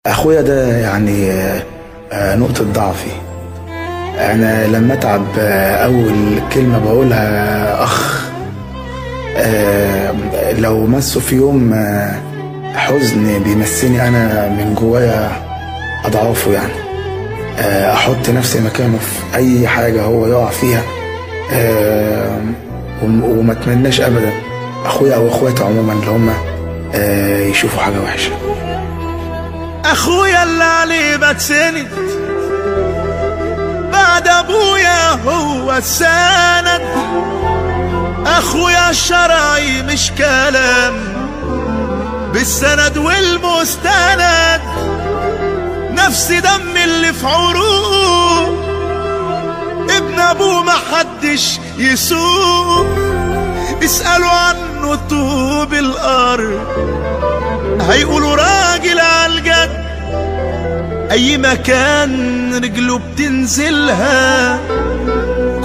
اخويا ده يعني نقطة ضعفي. انا لما اتعب اول كلمة بقولها اخ. لو مسه في يوم حزن بيمسني انا من جوايا اضعافه، يعني احط نفسي مكانه في اي حاجة هو يقع فيها، وما اتمناش ابدا اخويا او اخواتي عموما اللي هم يشوفوا حاجة وحشة. اخويا اللي عليه بتسند بعد ابويا هو السند. اخويا الشرعي مش كلام، بالسند والمستند. نفس دم اللي في عروق ابن ابوه محدش يسوق. اسألوا عنه طوب الارض هيقولوا راجل عالجد. اي مكان رجله بتنزلها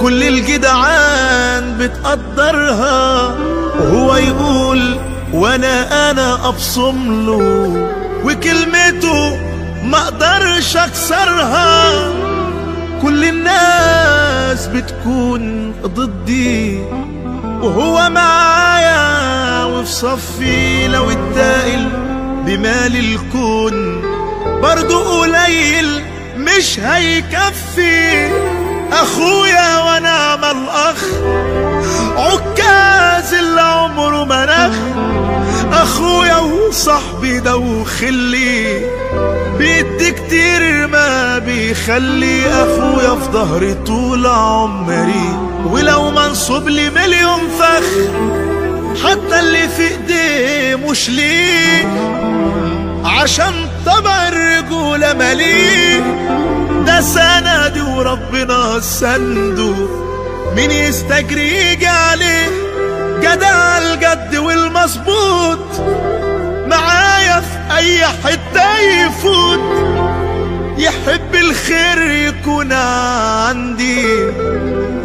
كل الجدعان بتقدرها، وهو يقول وانا ابصم له، وكلمته ما اقدرش اكسرها. كل الناس بتكون ضدي وهو معايا وفي صفي. لو اتقل بمال الكون برضو قليل مش هيكفي. اخويا ونعم الاخ عكاز اللي عمره ما نخ. اخويا وصاحبي ده وخلي بيدي كتير ما بيخلي. اخويا في ظهري طول عمري، ولو منصوب لي مليون فخ حتى اللي في ايديه مش ليه، عشان طبع الرجولة مليه. ده سندي وربنا سنده، مين يستجري يجي عليه. جدع الجد والمظبوط معايا في اي حتة يفوت. يحب الخير يكون عندي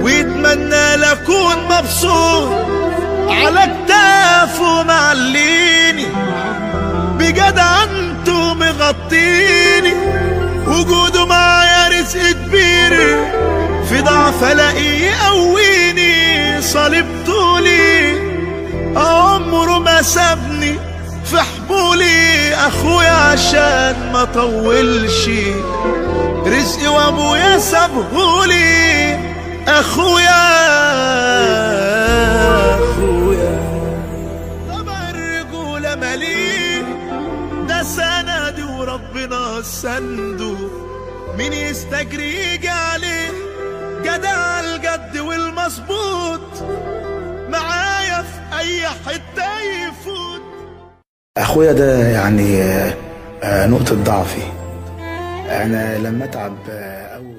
ويتمنى لأكون مبسوط. على كتافه معليني بجدعنته مغطيني. وجوده معايا رزق كبير، في ضعف الاقيه يقويني. صليب طولي عمره ما سابني في حبولي. اخويا عشان ما طولش رزقي وابويا سابهولي. اخويا طبع الرجولة مليه. ده سندي وربنا سنده، مين يستجري يجي عليه. جدع الجد والمظبوط معايا في اي حتة يفوت. اخويا ده يعني نقطة ضعفي. انا لما اتعب اول